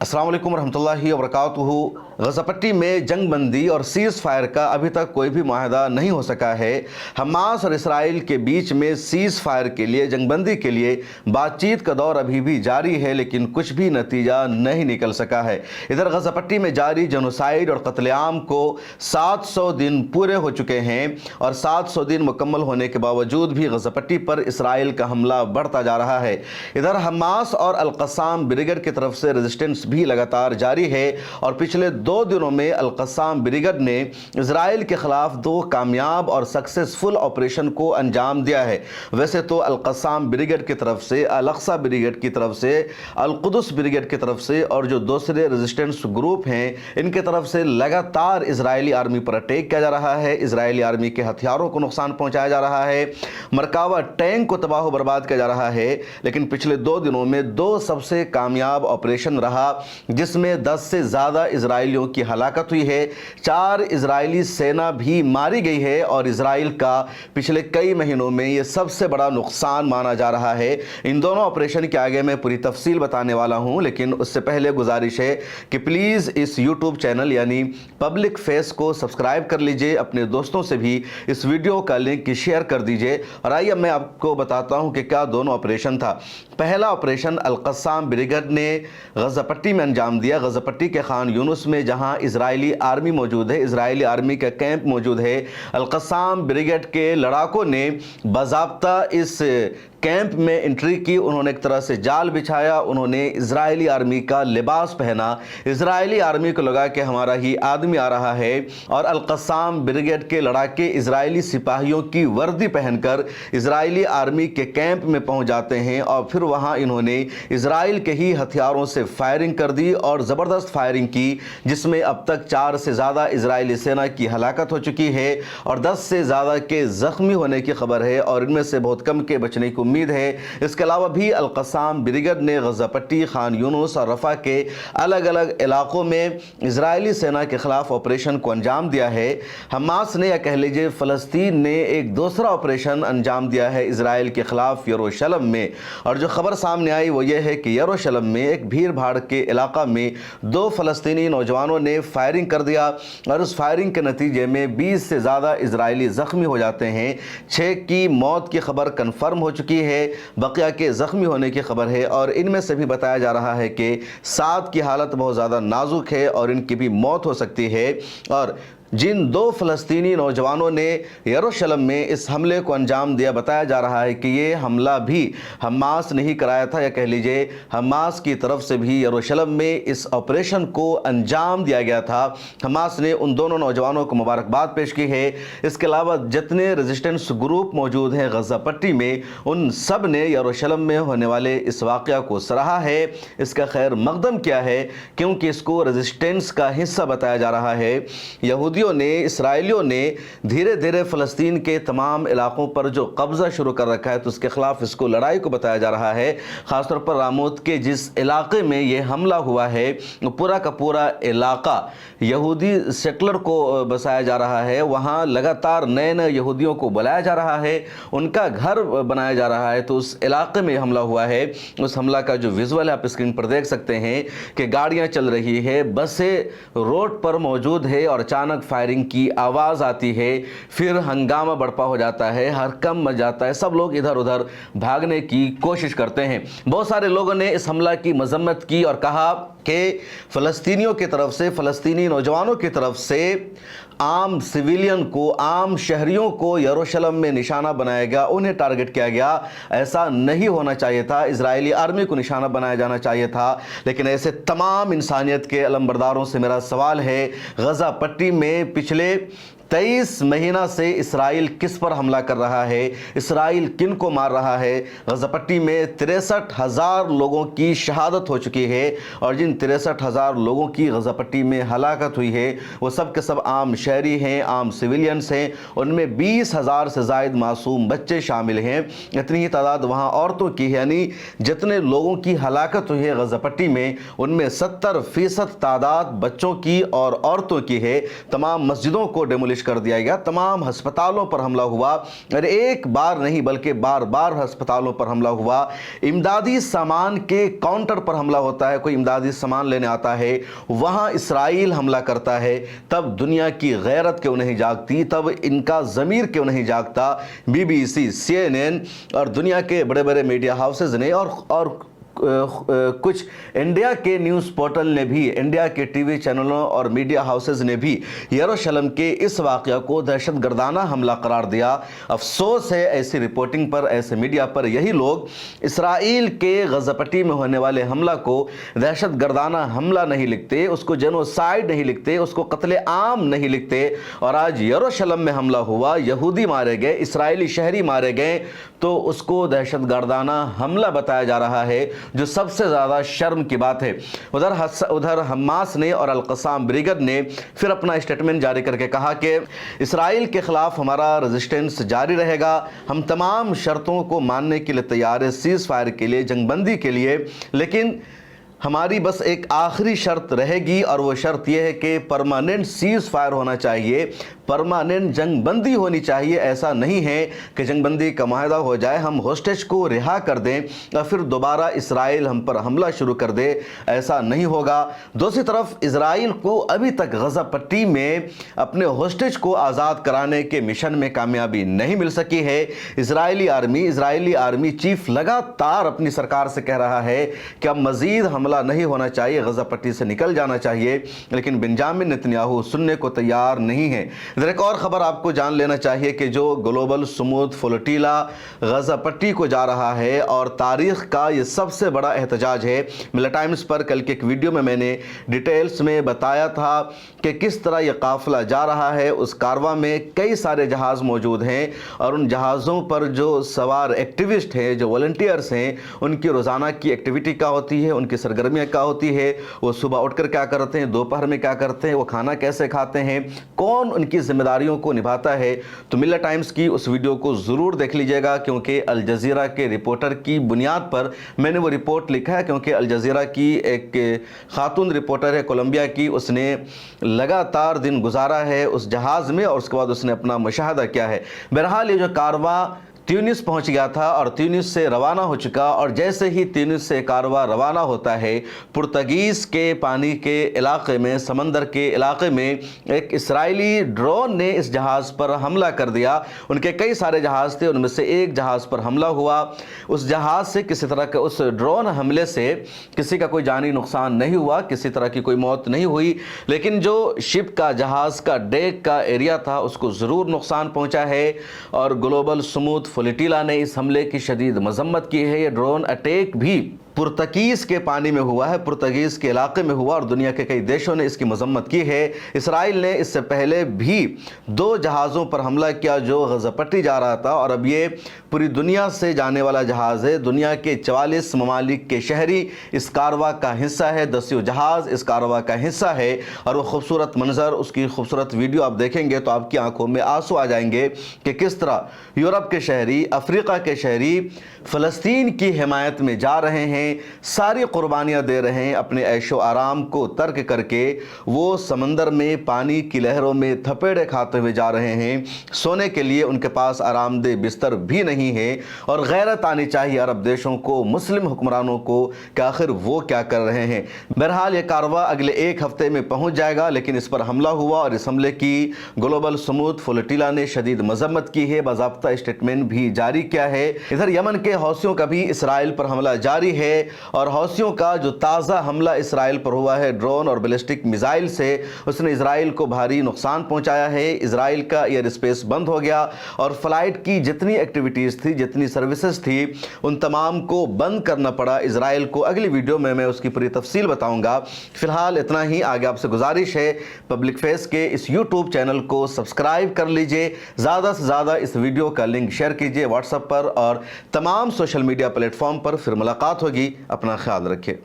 अस्सलाम वालेकुम रहमतुल्लाहि व बरकातुहू। गज़ा पट्टी में जंग बंदी और सीज़ फायर का अभी तक कोई भी माहिदा नहीं हो सका है। हमास और इसराइल के बीच में सीज़ फायर के लिए, जंग बंदी के लिए बातचीत का दौर अभी भी जारी है, लेकिन कुछ भी नतीजा नहीं निकल सका है। इधर गज़ा पट्टी में जारी जेनोसाइड और कत्लेआम को 700 दिन पूरे हो चुके हैं और 700 दिन मुकम्मल होने के बावजूद भी गज़ा पट्टी पर इसराइल का हमला बढ़ता जा रहा है। इधर हमास और अल-क़स्साम ब्रिगेड की तरफ से रेजिस्टेंस भी लगातार जारी है और पिछले 2 दिनों में अल-क़स्साम ब्रिगेड ने इजराइल के खिलाफ 2 कामयाब और सक्सेसफुल ऑपरेशन को अंजाम दिया है। वैसे तो अल-क़स्साम ब्रिगेड की तरफ से, अल-अक़सा ब्रिगेड की तरफ से, अल-क़ुद्स ब्रिगेड की तरफ से और जो दूसरे रेजिस्टेंस ग्रुप हैं, इनके तरफ से लगातार इजरायली आर्मी पर अटैक किया जा रहा है। इजरायली आर्मी के हथियारों को नुकसान पहुंचाया जा रहा है, मरकावा टैंक को तबाह बर्बाद किया जा रहा है। लेकिन पिछले 2 दिनों में 2 सबसे कामयाब ऑपरेशन रहा, जिसमें 10 से ज़्यादा इजराइलियों की हलाकत हुई है। 4 इजरायली सेना भी मारी गई है और इजराइल का पिछले कई महीनों में ये सबसे बड़ा नुकसान माना जा रहा है। इन दोनों ऑपरेशन के आगे मैं पूरी तफसील बताने वाला हूं, लेकिन उससे पहले गुजारिश है कि प्लीज़ इस यूट्यूब चैनल यानी पब्लिक फेस को सब्सक्राइब कर लीजिए, अपने दोस्तों से भी इस वीडियो का लिंक शेयर कर दीजिए। और आइए मैं आपको बताता हूं कि क्या दोनों ऑपरेशन था। पहला ऑपरेशन अल-क़स्साम ब्रिगेड ने गज़ा पट्टी में अंजाम दिया। गज़ा पट्टी के खान यूनुस में जहां इजरायली आर्मी मौजूद है, इजरायली आर्मी का कैंप मौजूद है, अल-क़स्साम ब्रिगेड के लड़ाकों ने बाज़ाब्ता इस कैंप में एंट्री की। उन्होंने एक तरह से जाल बिछाया, उन्होंने इजरायली आर्मी का लिबास पहना, इजरायली आर्मी को लगा कि हमारा ही आदमी आ रहा है और अल-क़स्साम ब्रिगेड के लड़ाके इजरायली सिपाहियों की वर्दी पहनकर इजरायली आर्मी के कैंप में पहुंच जाते हैं और फिर वहां इन्होंने इजराइल के ही हथियारों से फायरिंग कर दी और ज़बरदस्त फायरिंग की, जिसमें अब तक 4 से ज़्यादा इजरायली सेना की हलाकत हो चुकी है और 10 से ज़्यादा के ज़ख्मी होने की खबर है और इनमें से बहुत कम के बचने की उम्मीद है। इसके अलावा भी अल-क़स्साम ब्रिगेड ने गज़ा पट्टी, खान यूनुस और रफ़ा के अलग अलग इलाकों में इजरायली सेना के खिलाफ ऑपरेशन को अंजाम दिया है। हमास ने, या कह लीजिए फ़लस्तीन ने, एक दूसरा ऑपरेशन अंजाम दिया है इजराइल के खिलाफ यरूशलेम में। और जो खबर सामने आई वो ये है कि यरूशलेम में एक भीड़ भाड़ के इलाका में 2 फ़लस्तीनी नौजवानों ने फायरिंग कर दिया और उस फायरिंग के नतीजे में 20 से ज़्यादा इजरायली ज़ख्मी हो जाते हैं। 6 की मौत की खबर कन्फर्म हो चुकी है, बकिया के ज़ख्मी होने की खबर है और इनमें से भी बताया जा रहा है कि 7 की हालत बहुत ज़्यादा नाजुक है और इनकी भी मौत हो सकती है। और जिन 2 फ़लस्तीनी नौजवानों ने यरूशलेम में इस हमले को अंजाम दिया, बताया जा रहा है कि ये हमला भी हमास ने ही कराया था, या कह लीजिए हमास की तरफ से भी यरूशलेम में इस ऑपरेशन को अंजाम दिया गया था। हमास ने उन दोनों नौजवानों को मुबारकबाद पेश की है। इसके अलावा जितने रेजिस्टेंस ग्रुप मौजूद हैं गज़ा पट्टी में, उन सब ने यरूशलेम में होने वाले इस वाक़या को सराहा है, इसका खैर मकदम किया है, क्योंकि इसको रेजिस्टेंस का हिस्सा बताया जा रहा है। यहूदी इसराइलियों ने धीरे धीरे फ़लस्तीन के तमाम इलाकों पर जो कब्ज़ा शुरू कर रखा है, तो उसके खिलाफ इसको लड़ाई को बताया जा रहा है। ख़ासतौर पर रामोत के जिस इलाके में ये हमला हुआ है, पूरा का पूरा इलाका यहूदी सेटलर को बसाया जा रहा है। वहाँ लगातार नए नए यहूदियों को बुलाया जा रहा है, उनका घर बनाया जा रहा है। तो उस इलाके में हमला हुआ है। उस हमला का जो विजुअल है आप स्क्रीन पर देख सकते हैं कि गाड़ियाँ चल रही है, बसें रोड पर मौजूद है और अचानक फायरिंग की आवाज़ आती है, फिर हंगामा बढ़पा हो जाता है, हरकम मच जाता है, सब लोग इधर उधर भागने की कोशिश करते हैं। बहुत सारे लोगों ने इस हमला की मजम्मत की और कहा कि फ़लस्तीनियों की तरफ से, फ़लस्तीनी नौजवानों की तरफ से आम सिविलियन को, आम शहरियों को यरूशलेम में निशाना बनाया गया, उन्हें टारगेट किया गया। ऐसा नहीं होना चाहिए था, इजरायली आर्मी को निशाना बनाया जाना चाहिए था। लेकिन ऐसे तमाम इंसानियत के अलमबरदारों से मेरा सवाल है, गज़ा पट्टी में पिछले 23 महीना से इसराइल किस पर हमला कर रहा है, इसराइल किन को मार रहा है? गज़ा पट्टी में 63,000 लोगों की शहादत हो चुकी है और जिन 63,000 लोगों की गज़ा पट्टी में हलाकत हुई है वो सब के सब आम शहरी हैं, आम सिविलियंस हैं। उनमें 20,000 से ज़ायद मासूम बच्चे शामिल हैं। इतनी ही तादाद वहाँ औरतों की है, यानी जितने लोगों की हलाकत हुई है गज़ा पट्टी में, उनमें 70% तादाद बच्चों की और औरतों की है। तमाम मस्जिदों को डेमोलिश खारिज कर दिया गया, तमाम हस्पतालों पर हमला हुआ, और एक बार नहीं बल्कि बार बार हस्पतालों पर हमला हुआ। इमदादी सामान के काउंटर पर हमला होता है, कोई इमदादी सामान लेने आता है, वहाँ इसराइल हमला करता है, तब दुनिया की गैरत क्यों नहीं जागती, तब इनका ज़मीर क्यों नहीं जागता। BBC, CNN और दुनिया के बड़े बड़े मीडिया हाउसेज ने और कुछ इंडिया के न्यूज़ पोर्टल ने भी, इंडिया के टीवी चैनलों और मीडिया हाउसेज ने भी यरूशलेम के इस वाक़या को दहशतगर्दाना हमला करार दिया। अफसोस है ऐसी रिपोर्टिंग पर, ऐसे मीडिया पर यही लोग इसराइल के गज़ा पट्टी में होने वाले हमला को दहशतगर्दाना हमला नहीं लिखते, उसको जेनोसाइड नहीं लिखते, उसको कत्ले आम नहीं लिखते। और आज यरूशलेम में हमला हुआ, यहूदी मारे गए, इसराइली शहरी मारे गए, तो उसको दहशतगर्दाना हमला बताया जा रहा है, जो सबसे ज़्यादा शर्म की बात है। उधर हमास ने और अल-क़स्साम ब्रिगेड ने फिर अपना स्टेटमेंट जारी करके कहा कि इसराइल के ख़िलाफ़ हमारा रेजिस्टेंस जारी रहेगा, हम तमाम शर्तों को मानने के लिए तैयार है, सीज़ फायर के लिए, जंगबंदी के लिए, लेकिन हमारी बस एक आखिरी शर्त रहेगी, और वो शर्त यह है कि परमानेंट सीज़ फायर होना चाहिए, परमानेंट जंगबंदी होनी चाहिए। ऐसा नहीं है कि जंगबंदी का माहदा हो जाए, हम होस्टेज को रिहा कर दें और फिर दोबारा इसराइल हम पर हमला शुरू कर दे, ऐसा नहीं होगा। दूसरी तरफ इसराइल को अभी तक गज़ा पट्टी में अपने होस्टेज को आज़ाद कराने के मिशन में कामयाबी नहीं मिल सकी है। इजरायली आर्मी चीफ लगातार अपनी सरकार से कह रहा है कि अब मज़ीद हमला नहीं होना चाहिए, गज़ा पट्टी से निकल जाना चाहिए, लेकिन बेंजामिन नेतन्याहू सुनने को तैयार नहीं है। इधर एक और खबर आपको जान लेना चाहिए कि जो ग्लोबल सुमूद फ्लोटिला गज़ा पट्टी को जा रहा है और तारीख़ का ये सबसे बड़ा एहतजाज है। मिरर टाइम्स पर कल के एक वीडियो में मैंने डिटेल्स में बताया था कि किस तरह यह काफ़िला जा रहा है। उस कारवा में कई सारे जहाज़ मौजूद हैं और उन जहाज़ों पर जो सवार एक्टिविस्ट हैं, जो वॉलंटियर्स हैं, उनकी रोज़ाना की एक्टिविटी क्या होती है, उनकी सरगर्मियाँ क्या होती है, वो सुबह उठकर क्या करते हैं, दोपहर में क्या करते हैं, वो खाना कैसे खाते हैं, कौन उनकी जिम्मेदारियों को निभाता है। तो मिरर टाइम्स की उस वीडियो को ज़रूर देख लीजिएगा, क्योंकि अल जज़ीरा के रिपोर्टर की बुनियाद पर मैंने वो रिपोर्ट लिखा है, क्योंकि अल जज़ीरा की एक खातून रिपोर्टर है कोलंबिया की, उसने लगातार दिन गुजारा है उस जहाज़ में और उसके बाद उसने अपना मुशाहदा किया है। बहरहाल ये जो कारवा ट्यूनिस पहुंच गया था और ट्यूनिस से रवाना हो चुका, और जैसे ही ट्यूनिस से कारवा रवाना होता है, पुर्तगीज़ के पानी के इलाके में, समंदर के इलाके में एक इसराइली ड्रोन ने इस जहाज़ पर हमला कर दिया। उनके कई सारे जहाज़ थे, उनमें से एक जहाज़ पर हमला हुआ। उस जहाज़ से किसी तरह के, उस ड्रोन हमले से किसी का कोई जानी नुकसान नहीं हुआ, किसी तरह की कोई मौत नहीं हुई, लेकिन जो शिप का, जहाज़ का डेक का एरिया था उसको ज़रूर नुकसान पहुँचा है। और ग्लोबल सुमूद फ्लोटिला ने इस हमले की शदीद मजम्मत की है। ये ड्रोन अटैक भी पुर्तगीज़ के पानी में हुआ है, पुर्तगीज़ के इलाके में हुआ और दुनिया के कई देशों ने इसकी मजम्मत की है। इसराइल ने इससे पहले भी 2 जहाज़ों पर हमला किया जो गज़ा पट्टी जा रहा था, और अब ये पूरी दुनिया से जाने वाला जहाज़ है। दुनिया के 44 ममालिक के शहरी इस कारवा का हिस्सा है, 10 जहाज़ इस कारवा का हिस्सा है। और वो खूबसूरत मंजर, उसकी खूबसूरत वीडियो आप देखेंगे तो आपकी आंखों में आंसू आ जाएंगे कि किस तरह यूरोप के शहरी, अफ्रीका के शहरी फ़लस्तीन की हिमायत में जा रहे हैं, सारी कुर्बानियाँ दे रहे हैं, अपने ऐशो आराम को तर्क करके वो समंदर में पानी की लहरों में थपेड़े खाते हुए जा रहे हैं। सोने के लिए उनके पास आरामदेह बिस्तर भी नहीं है। और गैरत आनी चाहिए अरब देशों को, मुस्लिम हुक्मरानों को, कि आखिर वो क्या कर रहे हैं। बहरहाल ये कारवा अगले 1 हफ्ते में पहुंच जाएगा, लेकिन इस पर हमला हुआ और इस हमले की ग्लोबल सुमूद फ्लोटिला ने शदीद मजम्मत की है, बाज़ाब्ता स्टेटमेंट भी जारी किया है। इधर यमन के हौसियों का भी इसराइल पर हमला जारी है, और हौसियों का जो ताज़ा हमला इसराइल पर हुआ है ड्रोन और बैलिस्टिक मिसाइल से, उसने इसराइल को भारी नुकसान पहुंचाया है। इसराइल का एयर स्पेस बंद हो गया और फ्लाइट की जितनी एक्टिविटीज़ थी, जितनी सर्विसेज थी, उन तमाम को बंद करना पड़ा इसराइल को। अगली वीडियो में मैं उसकी पूरी तफसील बताऊंगा। फिलहाल इतना ही। आगे आपसे गुजारिश है, पब्लिक फेस के इस यूट्यूब चैनल को सब्सक्राइब कर लीजिए, ज़्यादा से ज़्यादा इस वीडियो का लिंक शेयर कीजिए व्हाट्सएप पर और तमाम सोशल मीडिया प्लेटफॉर्म पर। फिर मुलाकात होगी, अपना ख्याल रखिए।